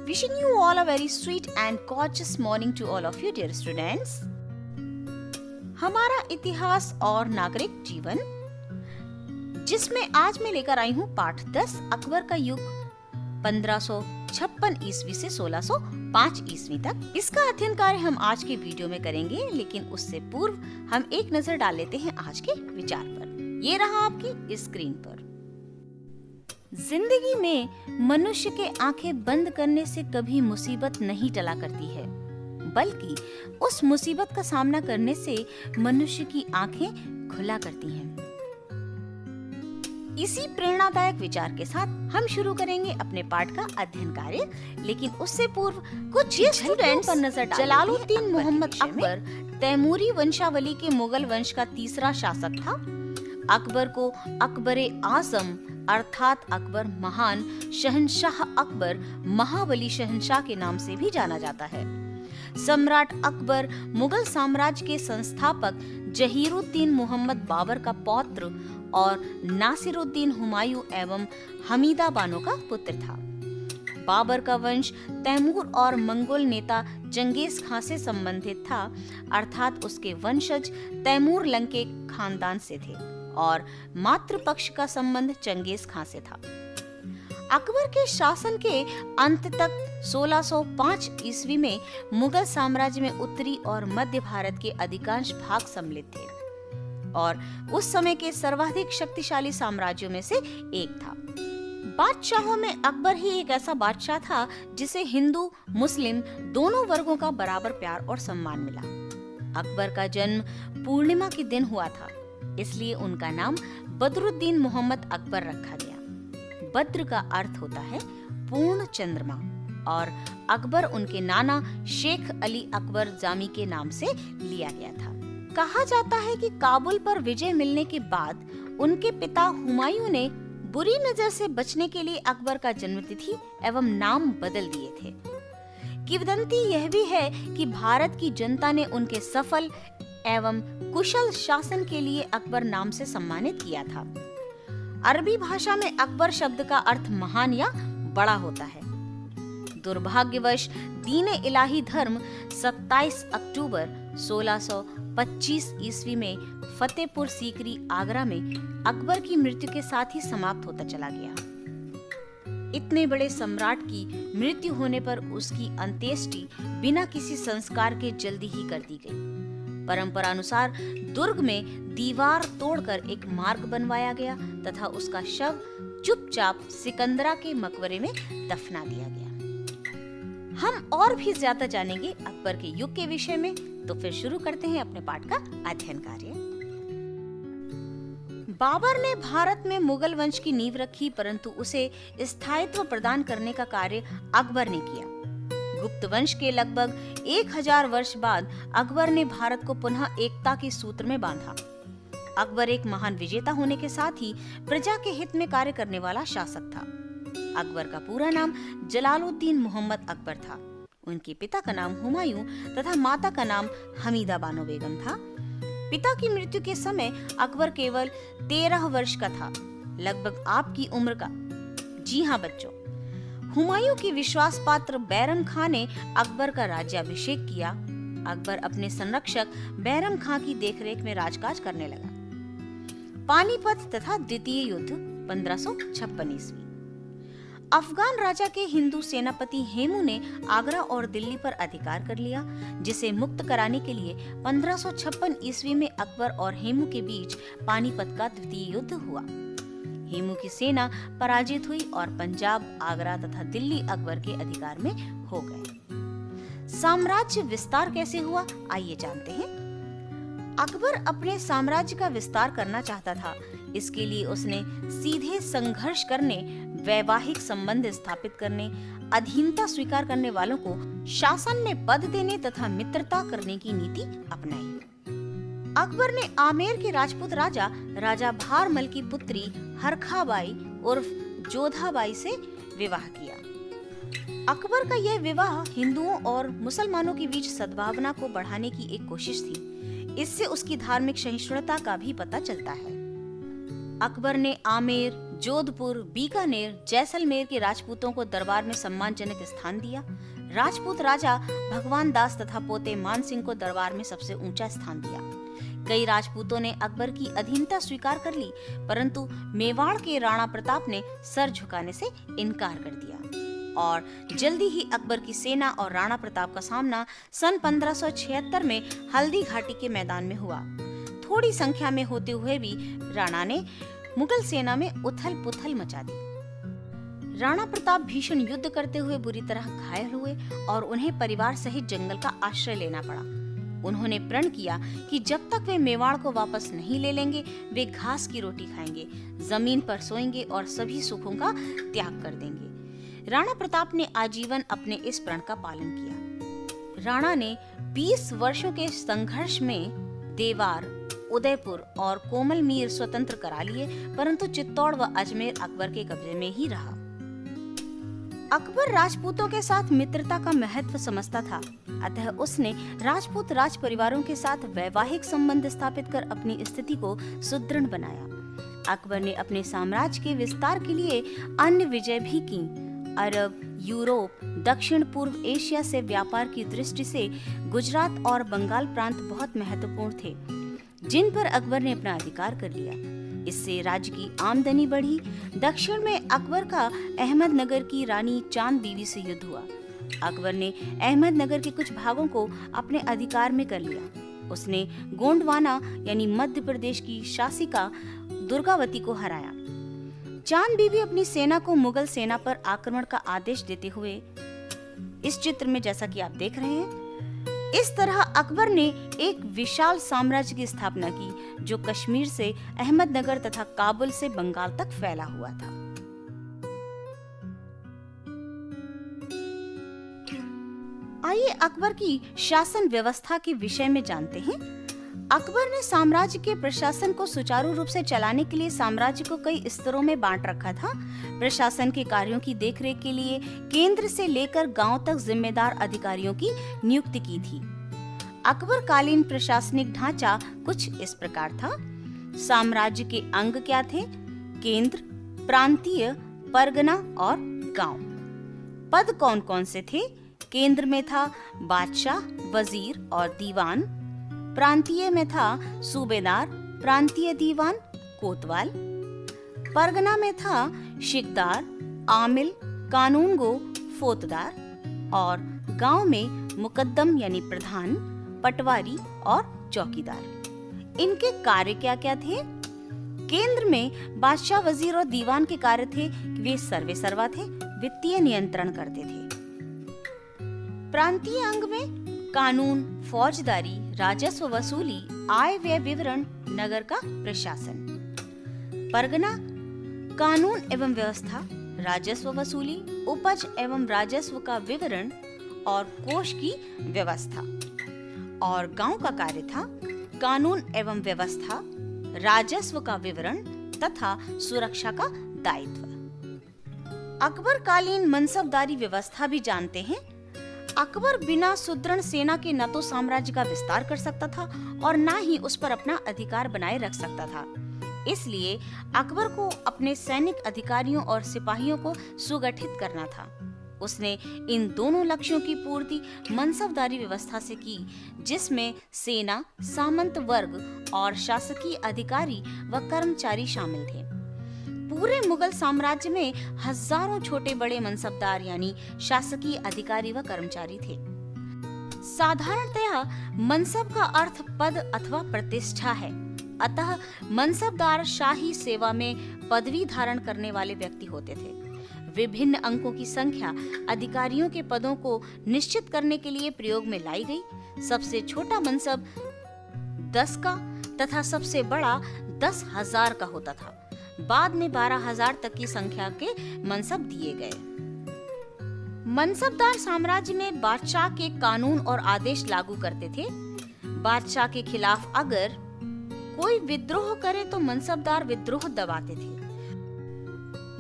Wishing you all a very sweet and gorgeous morning to all of you dear students. हमारा इतिहास और नागरिक जीवन, जिसमें आज मैं लेकर आई हूँ पाठ 10 अकबर का युग 1556 ईस्वी से 1605 ईस्वी तक। इसका अध्ययन कार्य हम आज के वीडियो में करेंगे, लेकिन उससे पूर्व हम एक नजर डाल लेते हैं आज के विचार पर। ये रहा आपकी स्क्रीन पर। जिंदगी में मनुष्य के आंखें बंद करने से कभी मुसीबत नहीं टला करती है, बल्कि उस मुसीबत का सामना करने से मनुष्य की आंखें खुला करती हैं। इसी प्रेरणादायक विचार के साथ हम शुरू करेंगे अपने पाठ का अध्ययन कार्य, लेकिन उससे पूर्व कुछ स्टूडेंट्स पर नजर डालें। जलालुद्दीन मोहम्मद अकबर तैमूरी वंशावली के मुगल वंश का तीसरा शासक था। अकबर को अकबरे आजम अर्थात अकबर महान, शहंशाह अकबर, महाबली शहंशाह के नाम से भी जाना जाता है। सम्राट अकबर मुगल साम्राज्य के संस्थापक जहीरुद्दीन मोहम्मद बाबर का पौत्र और नासिरुद्दीन हुमायूं एवं हमीदा बानो का पुत्र था। बाबर का वंश तैमूर और मंगोल नेता चंगेज खां से संबंधित था, अर्थात उसके वंशज तैमूर लंके खानदान से थे और मातृपक्ष का संबंध चंगेज खां से था। अकबर के शासन के अंत तक 1605 ईस्वी में मुगल साम्राज्य में उत्तरी और मध्य भारत के अधिकांश भाग सम्मिलित थे और उस समय के सर्वाधिक शक्तिशाली साम्राज्यों में से एक था। बादशाहों में अकबर ही एक ऐसा बादशाह था जिसे हिंदू मुस्लिम दोनों वर्गों का बराबर प्यार और सम्मान मिला। अकबर का जन्म पूर्णिमा के दिन हुआ था, इसलिए उनका नाम बदरुद्दीन मोहम्मद अकबर रखा गया। बद्र का अर्थ होता है पूर्ण चंद्रमा और अकबर उनके नाना शेख अली अकबर जामी के नाम से लिया गया था। कहा जाता है कि काबुल पर विजय मिलने के बाद उनके पिता हुमायूं ने बुरी नजर से बचने के लिए अकबर का जन्मतिथि एवं नाम बदल दिए थे। किंवदंती यह भी है कि भारत की जनता ने उनके सफल एवं कुशल शासन के लिए अकबर नाम से सम्मानित किया था। अरबी भाषा में अकबर शब्द का अर्थ महान या बड़ा होता है। दुर्भाग्यवश दीन इलाही धर्म 27 अक्टूबर 1625 ईस्वी में फतेहपुर सीकरी आगरा में अकबर की मृत्यु के साथ ही समाप्त होता चला गया। इतने बड़े सम्राट की मृत्यु होने पर उसकी अंत्येष्टि बिना किसी संस्कार के जल्दी ही कर दी गई। परंपरा अनुसार दुर्ग में दीवार तोड़कर एक मार्ग बनवाया गया तथा उसका शव चुपचाप सिकंदरा के मकबरे में दफना दिया गया। हम और भी ज्यादा जानेंगे अकबर के युग के विषय में, तो फिर शुरू करते हैं अपने पाठ का अध्ययन कार्य। बाबर ने भारत में मुगल वंश की नींव रखी, परंतु उसे स्थायित्व प्रदान करने का कार्य अकबर ने किया। गुप्त वंश के लगभग 1000 वर्ष बाद अकबर ने भारत को पुनः एकता के सूत्र में बांधा। अकबर एक महान विजेता होने के साथ ही प्रजा के हित में कार्य करने वाला शासक था। अकबर का पूरा नाम जलालुद्दीन मोहम्मद अकबर था। उनके पिता का नाम हुमायूं तथा माता का नाम हमीदा बानो बेगम था। पिता की मृत्यु के समय अकबर केवल 13 वर्ष का था, लगभग आपकी उम्र का। जी हाँ बच्चों, हुमायूं के विश्वास पात्र बैरम खां ने अकबर का राज्याभिषेक किया। अकबर अपने संरक्षक बैरम खां की देखरेख में राजकाज करने लगा। पानीपत तथा द्वितीय युद्ध 1556 ईस्वी। अफगान राजा के हिंदू सेनापति हेमू ने आगरा और दिल्ली पर अधिकार कर लिया, जिसे मुक्त कराने के लिए 1556 ईस्वी में अकबर और हेमू के बीच पानीपत का द्वितीय युद्ध हुआ। हेमू की सेना पराजित हुई और पंजाब, आगरा तथा दिल्ली अकबर के अधिकार में हो गए। साम्राज्य विस्तार कैसे हुआ, आइए जानते हैं। अकबर अपने साम्राज्य का विस्तार करना चाहता था। इसके लिए उसने सीधे संघर्ष करने, वैवाहिक संबंध स्थापित करने, अधीनता स्वीकार करने वालों को शासन में पद देने तथा मित्रता करने की नीति अपनाई। अकबर ने आमेर के राजपूत राजा भारमल की पुत्री हरखाबाई उर्फ जोधाबाई से विवाह किया। अकबर का यह विवाह हिंदुओं और मुसलमानों के बीच सद्भावना को बढ़ाने की एक कोशिश थी। इससे उसकी धार्मिक सहिष्णुता का भी पता चलता है। अकबर ने आमेर, जोधपुर, बीकानेर, जैसलमेर के राजपूतों को दरबार में सम्मानजनक स्थान दिया। राजपूत राजा भगवान दास तथा पोते मान सिंह को दरबार में सबसे ऊंचा स्थान दिया। कई राजपूतों ने अकबर की अधीनता स्वीकार कर ली, परंतु मेवाड़ के राणा प्रताप ने सर झुकाने से इनकार कर दिया और जल्दी ही अकबर की सेना और राणा प्रताप का सामना सन 1576 में हल्दी घाटी के मैदान में हुआ। थोड़ी संख्या में होते हुए भी राणा ने मुगल सेना में उथल पुथल मचा दी। राणा प्रताप भीषण युद्ध करते हुए बुरी तरह घायल हुए और उन्हें परिवार सहित जंगल का आश्रय लेना पड़ा। उन्होंने प्रण किया कि जब तक वे मेवाड़ को वापस नहीं ले लेंगे, वे घास की रोटी खाएंगे, जमीन पर सोएंगे और सभी सुखों का त्याग कर देंगे। राणा प्रताप ने आजीवन अपने इस प्रण का पालन किया। राणा ने 20 वर्षों के संघर्ष में देवार, उदयपुर और कोमल मीर स्वतंत्र करा लिए, परंतु चित्तौड़ व अजमेर अकबर के कब्जे में ही रहा। अकबर राजपूतों के साथ मित्रता का महत्व समझता था, अतः उसने राजपूत राज परिवारों के साथ वैवाहिक संबंध स्थापित कर अपनी स्थिति को सुदृढ़ बनाया। अकबर ने अपने साम्राज्य के विस्तार के लिए अन्य विजय भी की। अरब, यूरोप, दक्षिण पूर्व एशिया से व्यापार की दृष्टि से गुजरात और बंगाल प्रांत बहुत महत्वपूर्ण थे, जिन पर अकबर ने अपना अधिकार कर लिया। इससे राज्य की आमदनी बढ़ी। दक्षिण में अकबर का अहमदनगर की रानी चांद बीवी से युद्ध हुआ। अकबर ने अहमदनगर के कुछ भागों को अपने अधिकार में कर लिया। उसने गोंडवाना यानी मध्य प्रदेश की शासिका दुर्गावती को हराया। चांद बीवी अपनी सेना को मुगल सेना पर आक्रमण का आदेश देते हुए, इस चित्र में जैसा कि आप देख रहे हैं, इस तरह अकबर ने एक विशाल साम्राज्य की स्थापना की, जो कश्मीर से अहमदनगर तथा काबुल से बंगाल तक फैला हुआ था। आइए अकबर की शासन व्यवस्था के विषय में जानते हैं। अकबर ने साम्राज्य के प्रशासन को सुचारू रूप से चलाने के लिए साम्राज्य को कई स्तरों में बांट रखा था। प्रशासन के कार्यों की देखरेख के लिए केंद्र से लेकर गांव तक जिम्मेदार अधिकारियों की नियुक्ति की थी। अकबर कालीन प्रशासनिक ढांचा कुछ इस प्रकार था। साम्राज्य के अंग क्या थे? केंद्र, प्रांतीय, परगना और गांव। पद कौन कौन से थे? केंद्र में था बादशाह, वजीर और दीवान। प्रांतीय में था सूबेदार, प्रांतीय दीवान, कोतवाल। परगना में था शिकदार, आमिल, कानूनगो, फौजदार। और गांव में मुकद्दम यानी प्रधान, पटवारी और चौकीदार। इनके कार्य क्या क्या थे? केंद्र में बादशाह, वजीर और दीवान के कार्य थे कि वे सर्वे सर्वा थे, वित्तीय नियंत्रण करते थे। प्रांतीय अंग में कानून, फौजदारी, राजस्व वसूली, आय व्यय विवरण, नगर का प्रशासन। परगना कानून एवं व्यवस्था, राजस्व वसूली, उपज एवं राजस्व का विवरण और कोष की व्यवस्था। और गांव का कार्य था कानून एवं व्यवस्था, राजस्व का विवरण तथा सुरक्षा का दायित्व। अकबर कालीन मनसबदारी व्यवस्था भी जानते हैं। अकबर बिना सुदृढ़ सेना के न तो साम्राज्य का विस्तार कर सकता था और न ही उस पर अपना अधिकार बनाए रख सकता था। इसलिए अकबर को अपने सैनिक अधिकारियों और सिपाहियों को सुगठित करना था। उसने इन दोनों लक्ष्यों की पूर्ति मनसबदारी व्यवस्था से की, जिसमें सेना, सामंत वर्ग और शासकीय अधिकारी व कर्मचारी शामिल थे। पूरे मुगल साम्राज्य में हजारों छोटे बड़े मनसबदार यानी शासकीय अधिकारी व कर्मचारी थे। साधारणतया मनसब का अर्थ पद अथवा प्रतिष्ठा है, अतः मनसबदार शाही सेवा में पदवी धारण करने वाले व्यक्ति होते थे। विभिन्न अंकों की संख्या अधिकारियों के पदों को निश्चित करने के लिए प्रयोग में लाई गई। सबसे छोटा मनसब 10 का तथा सबसे बड़ा 10,000 का होता था। बाद में 12,000 तक की संख्या के मनसब दिए गए। मनसबदार साम्राज्य में बादशाह के कानून और आदेश लागू करते थे। बादशाह के खिलाफ अगर कोई विद्रोह करे तो मनसबदार विद्रोह दबाते थे।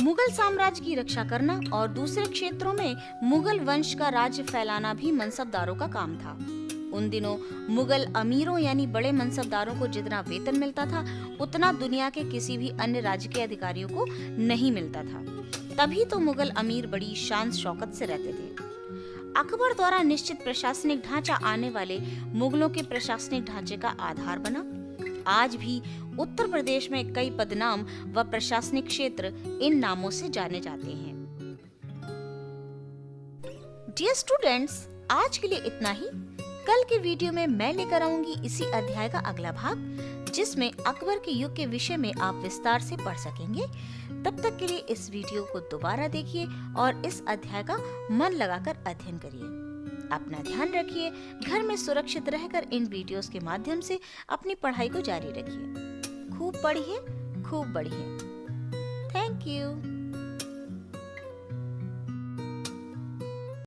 मुगल साम्राज्य की रक्षा करना और दूसरे क्षेत्रों में मुगल वंश का राज्य फैलाना भी मनसबदारों का काम था। उन दिनों मुगल अमीरों यानी बड़े मनसबदारों को जितना वेतन मिलता था उतना दुनिया के किसी भी अन्य राज्य के अधिकारियों को नहीं मिलता था। तभी तो मुगल अमीर बड़ी शान शौकत से रहते थे। अकबर द्वारा निश्चित प्रशासनिक ढांचा आने वाले मुगलों के प्रशासनिक ढांचे का आधार बना। आज भी उत्तर प्रदेश में कई पदनाम व प्रशासनिक क्षेत्र इन नामों से जाने जाते हैं। डियर स्टूडेंट्स, आज के लिए इतना ही। कल के वीडियो में मैं लेकर आऊंगी इसी अध्याय का अगला भाग, जिसमें अकबर के युग के विषय में आप विस्तार से पढ़ सकेंगे। तब तक के लिए इस वीडियो को दोबारा देखिए और इस अध्याय का मन लगाकर अध्ययन करिए। अपना ध्यान रखिए, घर में सुरक्षित रहकर इन वीडियोस के माध्यम से अपनी पढ़ाई को जारी रखिए। खूब पढ़िए, खूब बढ़िए। Thank you.